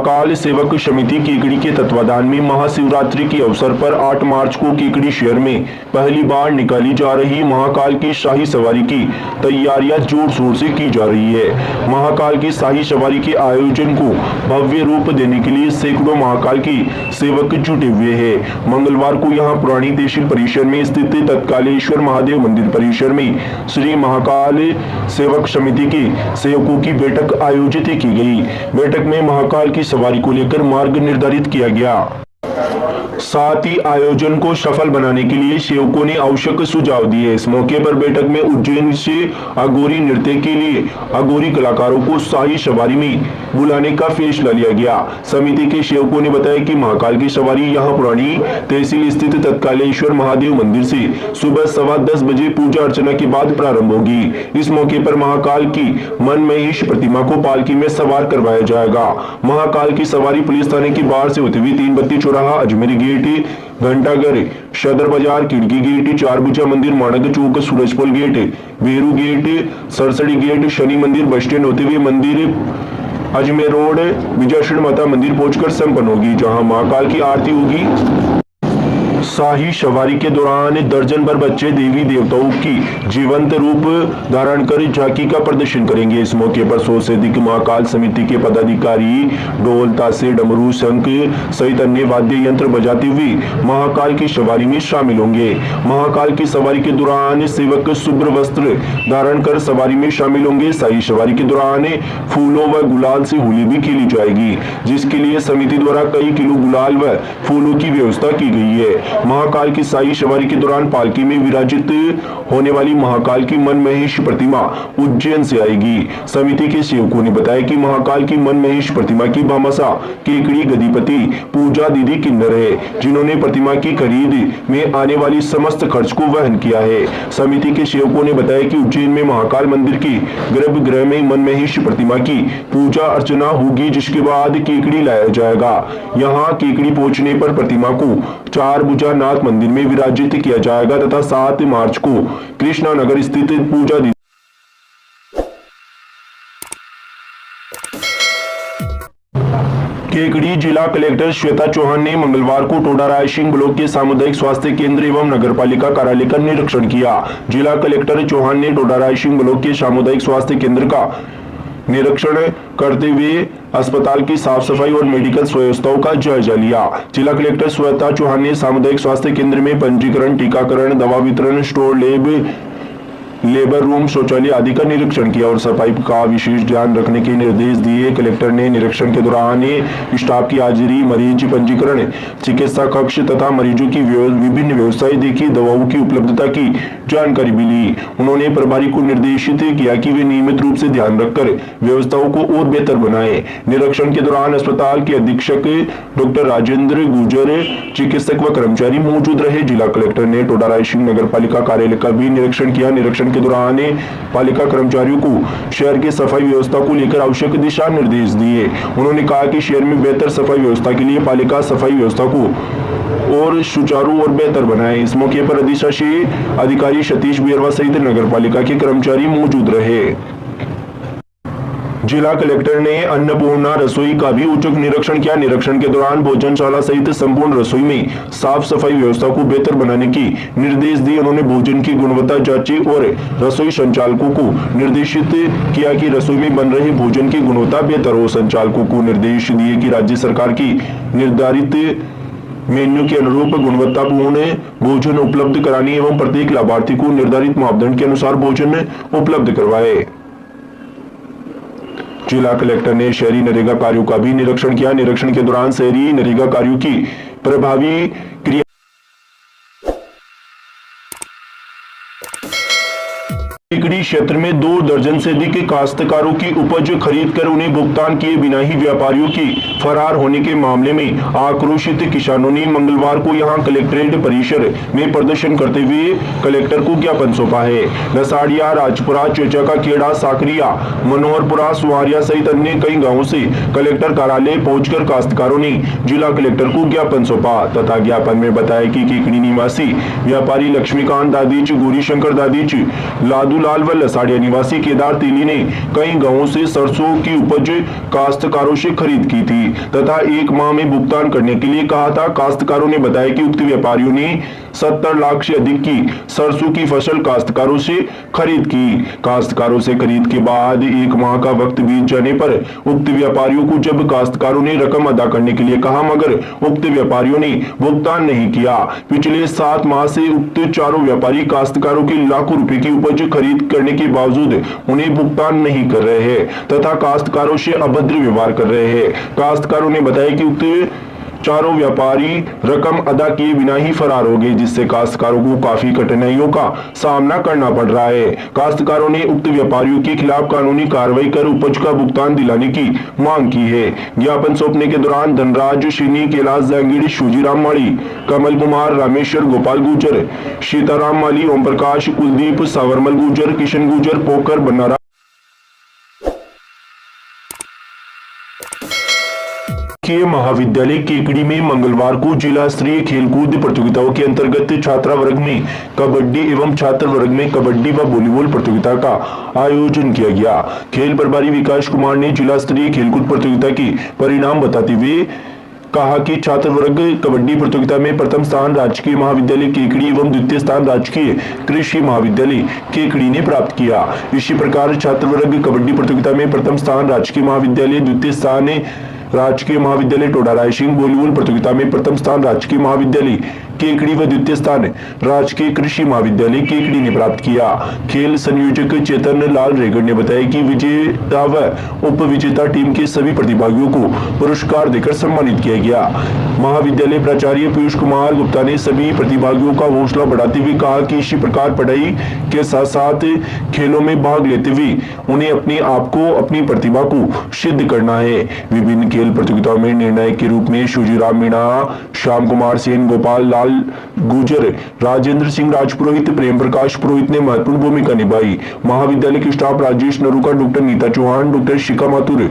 महाकाल सेवक समिति केकड़ी के तत्वाधान में महाशिवरात्रि के अवसर पर 8 मार्च को केकड़ी शहर में पहली बार निकाली जा रही महाकाल की शाही सवारी की तैयारियां जोर शोर से की जा रही है। महाकाल की शाही सवारी के आयोजन को भव्य रूप देने के लिए सैकड़ों महाकाल की सेवक जुटे हुए हैं। मंगलवार को यहां पुरानी तहसील परिसर में स्थित तत्कालेश्वर महादेव मंदिर परिसर में श्री महाकाल सेवक समिति के सेवकों की बैठक आयोजित की गई। बैठक में महाकाल की सवारी को लेकर मार्ग निर्धारित किया गया। साथ ही आयोजन को सफल बनाने के लिए सेवकों ने आवश्यक सुझाव दिए। इस मौके पर बैठक में उज्जैन से अघोरी नृत्य के लिए अघोरी कलाकारों को शाही सवारी में बुलाने का फैसला लिया गया। समिति के सेवकों ने बताया कि महाकाल की सवारी यहां पुरानी तहसील स्थित तत्कालेश्वर महादेव मंदिर से सुबह 10:15 बजे पूजा अर्चना के बाद प्रारंभ होगी। इस मौके पर महाकाल की मनमहेश प्रतिमा को पालकी में सवार करवाया जाएगा। महाकाल की सवारी पुलिस थाने के बाहर से होते हुए 3 बत्ती चौराहा, अजमेरी गेट, घंटाघर, सदर बाजार, खिड़की gate, Charbhuja Mandir, Manak Chowk, Surajpol gate, Veru gate, Sarsadi gate, Shani Mandir, bus stand होते हुए मंदिर अजमेर रोड, विजयश्री माता मंदिर पहुंचकर संपन्न होगी, जहां महाकाल की आरती होगी। शाही सवारी के दौरान दर्जन भर बच्चे देवी देवताओं की जीवंत रूप धारण कर झांकी का प्रदर्शन करेंगे। इस मौके पर 100 से अधिक महाकाल समिति के पदाधिकारी ढोल, ताशे, डमरू, शंख सहित अन्य वाद्य यंत्र बजाते हुए महाकाल की सवारी में शामिल होंगे। महाकाल की सवारी के दौरान सेवक शुभ्र वस्त्र धारण कर सवारी में शामिल होंगे। शाही सवारी के दौरान फूलों व गुलाल से होली भी खेली जाएगी, जिसके लिए समिति द्वारा कई किलो गुलाल व फूलों की व्यवस्था की गई है। महाकाल की शाही सवारी के दौरान पालकी में विराजित होने वाली महाकाल की मनमहेश प्रतिमा उज्जैन से आएगी। समिति के सेवकों ने बताया कि महाकाल की मनमहेश प्रतिमा की भामाशाह केकड़ी गदिपति पूजा दीदी किन्नर है, जिन्होंने प्रतिमा की खरीद में आने वाली समस्त खर्च को वहन किया है। समिति के सेवकों ने बताया कि उज्जैन में महाकाल मंदिर के गर्भगृह में मनमहेश प्रतिमा की पूजा अर्चना होगी, जिसके बाद केकड़ी लाया जाएगा। यहाँ केकड़ी पहुंचने पर प्रतिमा को चारभुजा नाथ मंदिर में विराजित किया जाएगा तथा 7 मार्च को कृष्णा नगर स्थित पूजा दी केकड़ी जिला कलेक्टर श्वेता चौहान ने मंगलवार को टोडा रायसिंह ब्लॉक के सामुदायिक स्वास्थ्य केंद्र एवं नगरपालिका कार्यालय का निरीक्षण किया। जिला कलेक्टर चौहान ने टोडा रायसिंह ब्लॉक के सामुदायिक स्वास्थ्य केंद्र का निरीक्षण करते हुए अस्पताल की साफ सफाई और मेडिकल व्यवस्थाओं का जायजा लिया। जिला कलेक्टर श्वेता चौहान ने सामुदायिक स्वास्थ्य केंद्र में पंजीकरण, टीकाकरण, दवा वितरण, स्टोर, लेबर रूम, शौचालय आदि का निरीक्षण किया और सफाई का विशेष ध्यान रखने के निर्देश दिए। कलेक्टर ने निरीक्षण के दौरान स्टाफ की हाजिरी, मरीज पंजीकरण, चिकित्सा कक्ष तथा मरीजों की विभिन्न व्यवस्थाएं देखी, दवाओं की उपलब्धता की जानकारी भी ली। उन्होंने प्रभारी को निर्देशित किया कि वे नियमित रूप से ध्यान रखकर व्यवस्थाओं को और बेहतर बनाए। निरीक्षण के दौरान अस्पताल के अधीक्षक डॉक्टर राजेंद्र गुर्जर, चिकित्सक व कर्मचारी मौजूद रहे। जिला कलेक्टर ने टोडा रायसिंह नगर पालिका कार्यालय का भी निरीक्षण किया। निरीक्षण के दौरान पालिका कर्मचारियों को शहर की सफाई व्यवस्था को लेकर आवश्यक दिशा निर्देश दिए। उन्होंने कहा कि शहर में बेहतर सफाई व्यवस्था के लिए पालिका सफाई व्यवस्था को और सुचारू और बेहतर बनाए। इस मौके पर अधिशासी अधिकारी सतीश बेरवा सहित नगर पालिका के कर्मचारी मौजूद रहे। जिला कलेक्टर ने अन्नपूर्णा रसोई का भी औचक निरीक्षण किया। निरीक्षण के दौरान भोजनशाला सहित संपूर्ण रसोई में साफ सफाई व्यवस्था को बेहतर बनाने की निर्देश दिए। उन्होंने भोजन की गुणवत्ता जांची और रसोई संचालकों को निर्देशित किया कि रसोई में बन रहे भोजन की गुणवत्ता बेहतर हो। संचालकों को निर्देश दिए कि राज्य सरकार की निर्धारित मेन्यू के अनुरूप गुणवत्तापूर्ण भोजन उपलब्ध कराने एवं प्रत्येक लाभार्थी को निर्धारित मापदंड के अनुसार भोजन उपलब्ध करवाए। जिला कलेक्टर ने शहरी नरेगा कार्यों का भी निरीक्षण किया। निरीक्षण के दौरान शहरी नरेगा कार्यों की प्रभावी क्रिया केकड़ी क्षेत्र में 2 दर्जन से अधिक काश्तकारों की उपज खरीद कर उन्हें भुगतान किए बिना ही व्यापारियों की फरार होने के मामले में आक्रोशित किसानों ने मंगलवार को यहां कलेक्ट्रेट परिसर में प्रदर्शन करते हुए कलेक्टर को ज्ञापन सौंपा है। नसाड़िया, राजपुरा, चेचा का खेड़ा, साकरिया, मनोहरपुरा, सुवारिया सहित अन्य कई गाँवों से कलेक्टर कार्यालय पहुंचकर काश्तकारों ने जिला कलेक्टर को ज्ञापन सौंपा तथा ज्ञापन में बताया कि केकड़ी निवासी व्यापारी लक्ष्मीकांत दादीच, गौरी शंकर दादीच, लादू मधुलाल व लसाड़िया निवासी केदार तेली ने कई गांवों से सरसों की उपज काश्तकारों से खरीद की थी तथा 1 माह में भुगतान करने के लिए कहा था। काश्तकारों ने बताया कि उक्त व्यापारियों ने 70 लाख से अधिक की सरसों की फसल काश्तकारों से खरीद की। काश्तकारों से खरीद के बाद 1 माह का वक्त बीत जाने पर उक्त व्यापारियों को जब काश्तकारों ने रकम अदा करने के लिए कहा मगर उक्त व्यापारियों ने भुगतान नहीं किया। पिछले 7 माह से उक्त चारों व्यापारी काश्तकारों की लाखों रुपए की उपज खरीद करने के बावजूद उन्हें भुगतान नहीं कर रहे हैं तथा काश्तकारों से अभद्र व्यवहार कर रहे हैं। काश्तकारों ने बताया कि उक्त चारों व्यापारी रकम अदा किए बिना ही फरार हो गए, जिससे काश्तकारों को काफी कठिनाइयों का सामना करना पड़ रहा है। काश्तकारों ने उक्त व्यापारियों के खिलाफ कानूनी कार्रवाई कर उपज का भुगतान दिलाने की मांग की है। ज्ञापन सौंपने के दौरान धनराज सिनी, कैलाश जहांगीर, शूजीराम माली, कमल कुमार, रामेश्वर, गोपाल गुर्जर, सीताराम माली, ओम प्रकाश, कुलदीप, सावरमल गुर्जर, किशन गुर्जर, पोकर, बन्नारा महाविद्यालय केकड़ी में मंगलवार को जिला स्तरीय खेलकूद प्रतियोगिताओं के अंतर्गत छात्रा वर्ग में कबड्डी एवं छात्र वर्ग में कबड्डी व वॉलीबॉल प्रतियोगिता का आयोजन किया गया। खेल प्रभारी विकास कुमार ने जिला स्तरीय खेलकूद प्रतियोगिता के परिणाम बताते हुए कहा कि छात्र वर्ग कबड्डी प्रतियोगिता में प्रथम स्थान राजकीय महाविद्यालय केकड़ी एवं द्वितीय स्थान राजकीय कृषि महाविद्यालय केकड़ी ने प्राप्त किया। इसी प्रकार छात्र वर्ग कबड्डी प्रतियोगिता में प्रथम स्थान राजकीय महाविद्यालय, द्वितीय स्थान राजकीय महाविद्यालय टोडा रायसिंह, वॉलीबॉल प्रतियोगिता में प्रथम स्थान राजकीय महाविद्यालय केकड़ी व द्वितीय स्थान राजकीय कृषि महाविद्यालय केकड़ी ने प्राप्त किया। खेल संयोजक चेतन लाल रेगड़ ने बताया कि विजेता व उप विजेता टीम के सभी प्रतिभागियों को पुरस्कार देकर सम्मानित किया गया। महाविद्यालय प्राचार्य पीयूष कुमार गुप्ता ने सभी प्रतिभागियों का हौसला बढ़ाते हुए कहा कि इसी प्रकार पढ़ाई के साथ साथ खेलों में भाग लेते हुए उन्हें अपने आप को, अपनी प्रतिभा को सिद्ध करना है। विभिन्न खेल प्रतियोगिताओं में निर्णायक के रूप में शूजीराम मीणा, श्याम कुमार सेन, गोपाल लाल गुजर, राजेंद्र सिंह राजपुरोहित, प्रेम प्रकाश पुरोहित ने महत्वपूर्ण भूमिका निभाई। महाविद्यालय के staff Rajesh Naruka, doctor Neeta Chauhan, doctor Shikha Mathur,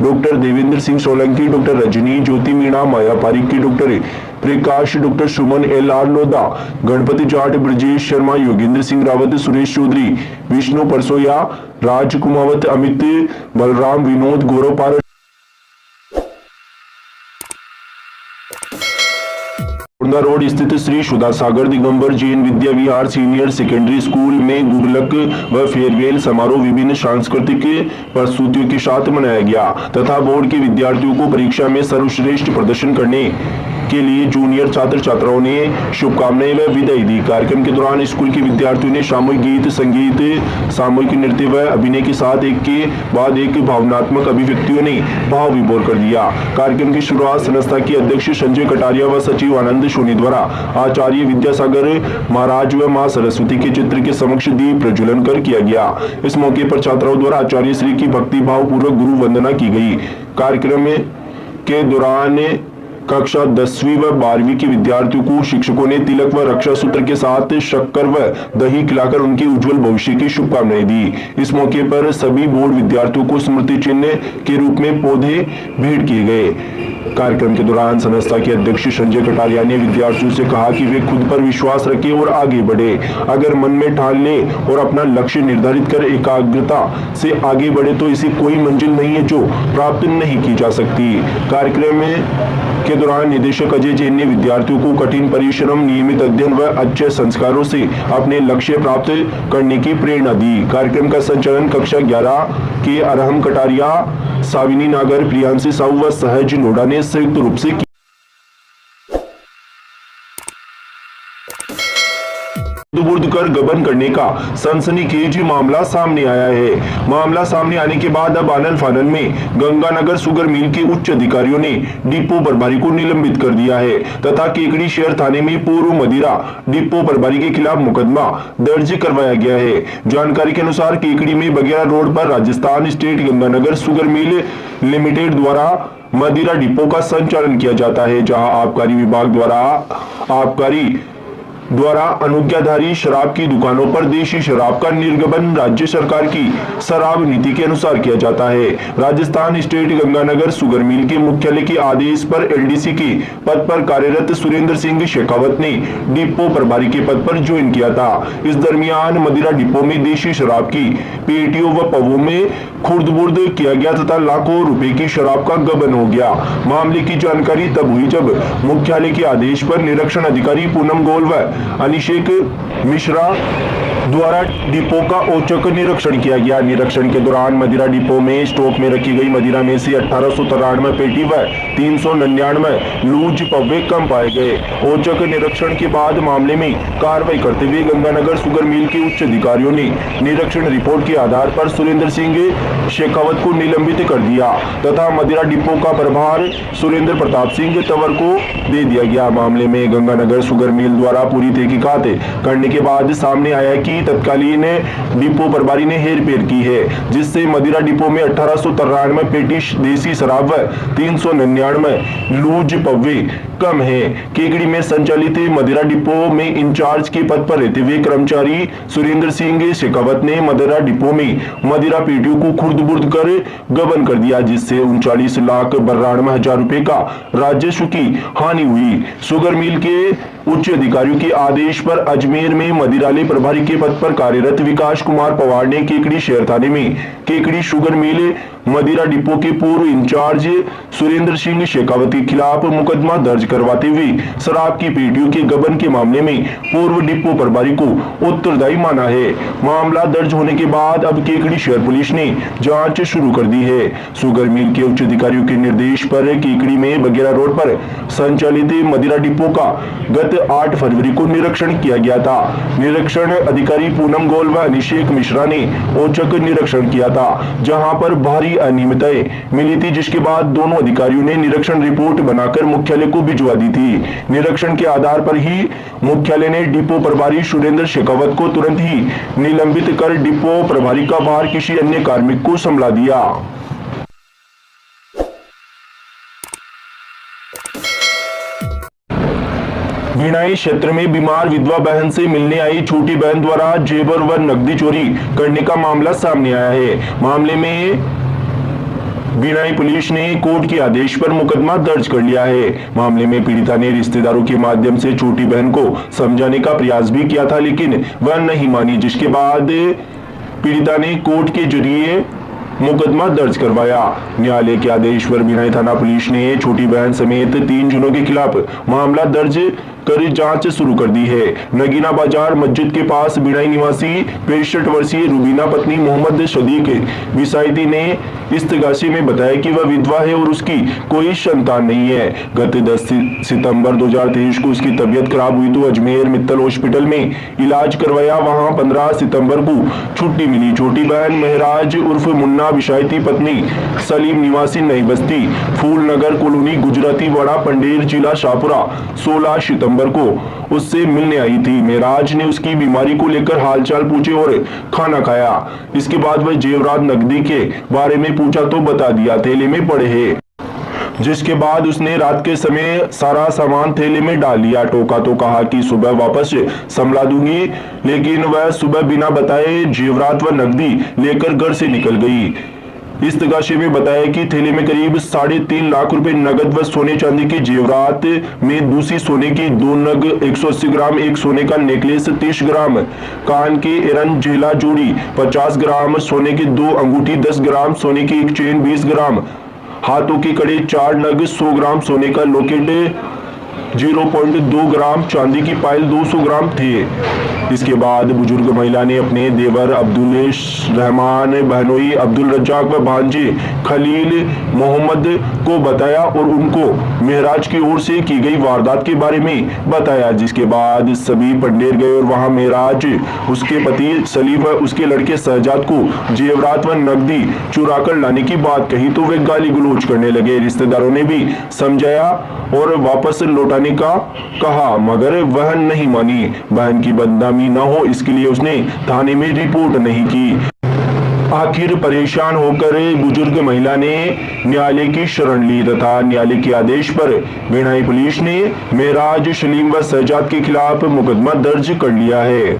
doctor Devendra Singh Solanki, doctor Rajni, Jyoti Meena, Maya Pareek, doctor Prakash, doctor Suman L R. Lodha, Ganpati Jat, Brajesh Sharma, Yogendra Singh Rawat, Suresh Chaudhary, Vishnu Parsoya, Raj Kumawat, Amit, Balram, Vinod, Gaurav Paras road स्थित Shri Sudha Sagar Digambar Jain Vidya Vihar senior secondary school में गुडलक व फेयरवेल समारोह विभिन्न सांस्कृतिक प्रस्तुतियों के साथ मनाया गया तथा बोर्ड के विद्यार्थियों को परीक्षा में सर्वश्रेष्ठ प्रदर्शन करने के लिए जूनियर छात्र छात्राओं ने शुभकामनाएं व विदाई दी। कार्यक्रम के दौरान स्कूल के विद्यार्थियों ने सामूहिक गीत, संगीत, सामूहिक नृत्य व अभिनय के साथ एक के बाद एक भावनात्मक अभिव्यक्तियों ने भाव विभोर कर दिया। कार्यक्रम की शुरुआत संस्था के अध्यक्ष संजय कटारिया व सचिव आनंद सोनी द्वारा आचार्य विद्यासागर महाराज व मां सरस्वती के चित्र के समक्ष दीप प्रज्वलन कर किया गया। इस मौके पर छात्राओं द्वारा आचार्य श्री की भक्ति भाव पूर्वक गुरु वंदना की गई। कार्यक्रम के दौरान कक्षा 10वीं व 12वीं के विद्यार्थियों को शिक्षकों ने तिलक व रक्षा सूत्र के साथ शक्कर व दही खिलाकर उनके उज्जवल भविष्य की शुभकामनाएं दी। इस मौके पर सभी बोर्ड विद्यार्थियों को स्मृति चिन्ह के रूप में पौधे भेंट किए गए। कार्यक्रम के दौरान संस्था के अध्यक्ष संजय कटारिया ने विद्यार्थियों से कहा कि वे खुद पर विश्वास रखें और आगे बढ़े। अगर मन में ठान ले और अपना लक्ष्य निर्धारित कर एकाग्रता से आगे बढ़े तो ऐसी कोई मंजिल नहीं है जो प्राप्त नहीं की जा सकती। कार्यक्रम के दौरान निदेशक अजय जैन ने विद्यार्थियों को कठिन परिश्रम, नियमित अध्ययन व अच्छे संस्कारों से अपने लक्ष्य प्राप्त करने की प्रेरणा दी। कार्यक्रम का संचालन कक्षा 11 के अरहम कटारिया, साविनी नागर, प्रियांशी साहू व सहज लोढ़ा ने संयुक्त रूप से किया। कर गबन करने का सनसनीखेज मामला सामने आया है। मामला सामने आने के बाद अब आनन फानन में गंगानगर शुगर मिल के उच्च अधिकारियों ने डिपो प्रभारी को निलंबित कर दिया है तथा केकड़ी शहर थाने में पूर्व मदिरा डिपो प्रभारी के खिलाफ मुकदमा दर्ज करवाया गया है। जानकारी के अनुसार केकड़ी में बगेरा रोड पर Rajasthan state Ganganagar sugar mill limited द्वारा मदिरा डिपो का संचालन किया जाता है, जहां आबकारी विभाग द्वारा आबकारी द्वारा अनुज्ञाधारी शराब की दुकानों पर देशी शराब का निर्गमन राज्य सरकार की शराब नीति के अनुसार किया जाता है। Rajasthan state Ganganagar sugar mill के मुख्यालय के आदेश पर एलडीसी के पद पर कार्यरत सुरेंद्र सिंह शेखावत ने डिपो प्रभारी के पद पर ज्वाइन किया था। इस दरमियान मदिरा डिपो में देशी शराब की पेटियों व पवों में खुर्द-बुर्द किया गया तथा लाखों रुपए की शराब का गबन हो गया। मामले की जानकारी तब हुई जब मुख्यालय के आदेश पर निरीक्षण अधिकारी पूनम गोयल व अभिषेक मिश्रा द्वारा डिपो का औचक निरीक्षण किया गया। निरीक्षण के दौरान मदिरा डिपो में स्टॉक में रखी गई मदिरा में से 1893 पेटी व 399 लूज पव्वे कम पाए गए। औचक निरीक्षण के बाद मामले में कार्रवाई करते हुए गंगानगर शुगर मिल के उच्च अधिकारियों ने निरीक्षण रिपोर्ट के आधार पर सुरेंद्र सिंह शेखावत को निलंबित कर दिया तथा मदिरा डिपो का प्रभार सुरेंद्र प्रताप सिंह तंवर को दे दिया गया। मामले में गंगानगर शुगर मिल द्वारा पूरी तहकीकात करने के बाद सामने आया कि तत्कालीन डिपो प्रभारी ने हेरफेर की है, जिससे मदिरा डिपो में 1893 पेटी देसी शराब व 399 लूज पव्वे कम है। केकड़ी में संचालित मदिरा डिपो में इंचार्ज के पद पर रहते हुए कर्मचारी सुरेंद्र सिंह शेखावत ने मदिरा डिपो में मदिरा पेटियों को खुर्द-बुर्द कर गबन कर दिया, जिससे 39,92,हजार रुपए का राजस्व की हानि हुई। शुगर मिल के उच्च अधिकारियों के आदेश पर अजमेर में मदिरालय प्रभारी के पद पर कार्यरत विकास कुमार पवार ने केकड़ी शहर थाने में केकड़ी शुगर मिल मदिरा डिपो के पूर्व इंचार्ज सुरेंद्र सिंह शेखावत के खिलाफ मुकदमा दर्ज करवाते हुए शराब की पेटियों के गबन के मामले में पूर्व डिपो प्रभारी को उत्तरदायी माना है। मामला दर्ज होने के बाद अब केकड़ी शहर पुलिस ने जांच शुरू कर दी है। शुगर मिल के उच्च अधिकारियों के निर्देश पर केकड़ी में बगेरा रोड पर संचालित मदिरा डिपो का गत 8 फरवरी को निरीक्षण किया गया था। निरीक्षण अधिकारी पूनम गोयल व अभिषेक मिश्रा ने औचक निरीक्षण किया था, जहां पर भारी अनियमितताएं मिली थी, जिसके बाद दोनों अधिकारियों ने निरीक्षण रिपोर्ट बनाकर मुख्यालय को भिजवा दी थी। निरीक्षण के आधार पर ही मुख्यालय ने डिपो प्रभारी सुरेंद्र शेखावत को तुरंत ही निलंबित कर डिपो प्रभारी का भार किसी अन्य कार्मिक को संभाला दिया। भिणाई क्षेत्र में बीमार विधवा बहन से मिलने आई छोटी बहन द्वारा जेवर व नकदी चोरी करने का मामला सामने आया है। मामले में भिणाई पुलिस ने कोर्ट के आदेश पर मुकदमा दर्ज कर लिया है। मामले में पीड़िता ने रिश्तेदारों के माध्यम से छोटी बहन को समझाने का प्रयास भी किया था, लेकिन वह नहीं मानी, जिसके बाद पीड़िता ने कोर्ट के जरिए मुकदमा दर्ज करवाया। न्यायालय के आदेश पर भिणाई थाना पुलिस ने छोटी बहन समेत 3 जनों के खिलाफ मामला दर्ज कर जांच शुरू कर दी है। नगीना बाजार मस्जिद के पास भिणाई निवासी 65 वर्षीय रुबीना पत्नी मोहम्मद सदीक विसाइती ने इस्तगासे में बताया कि वह विधवा है और उसकी कोई संतान नहीं है। गत 10 सितंबर 2023 को उसकी तबीयत खराब हुई तो अजमेर मित्तल हॉस्पिटल में इलाज करवाया। वहां 15 सितंबर को छुट्टी मिली। छोटी बहन महराज उर्फ मुन्ना विसाइती पत्नी सलीम निवासी नई बस्ती फूलनगर कॉलोनी गुजराती वाड़ा पंडेर जिला शाहपुरा 16 सितंबर को उससे मिलने आई थी। महराज ने उसकी बीमारी को लेकर हालचाल पूछे और खाना खाया। इसके बाद वह जेवरात नकदी के बारे में पूछा तो बता दिया थैले में पड़े हैं, जिसके बाद उसने रात के समय सारा सामान थैले में डाल लिया। टोका तो कहा कि सुबह वापस संभला दूंगी, लेकिन वह सुबह बिना बताए जेवरात व नकदी लेकर घर से निकल गई। इस्तगासे में बताया कि थैले में करीब 3.5 लाख रुपए नगद व सोने चांदी की जेवरात में दूसरी सोने की 2 नग 180 ग्राम, एक सोने का नेकलेस 30 ग्राम, कान के एरन झेला जोड़ी 50 ग्राम, सोने की 2 अंगूठी 10 ग्राम, सोने की एक चेन 20 ग्राम, हाथों के कड़े 4 नग 100 ग्राम, सोने का लॉकेट 0.2 ग्राम, चांदी की पायल 200 ग्राम थे। इसके बाद बुजुर्ग महिला ने अपने देवर अब्दुल रहमान, बहनोई अब्दुल रज्जाक व भांजे खलील मोहम्मद को बताया और उनको महराज की ओर से की गई वारदात के बारे में बताया, जिसके बाद सभी पंडेर गए और वहां महराज, उसके पति सलीम व उसके लड़के शहजाद को जेवरात व नकदी चुरा कर लाने की बात कही तो वे गाली गलौज करने लगे। रिश्तेदारों ने भी समझाया और वापस लौटाने का कहा, मगर वह नहीं मानी। बहन की बदनामी न हो इसके लिए उसने थाने में रिपोर्ट नहीं की। आखिर परेशान होकर बुजुर्ग महिला ने न्यायालय की शरण ली तथा न्यायालय के आदेश पर भिलाई पुलिस ने महराज सलीम व शहजाद के खिलाफ मुकदमा दर्ज कर लिया है।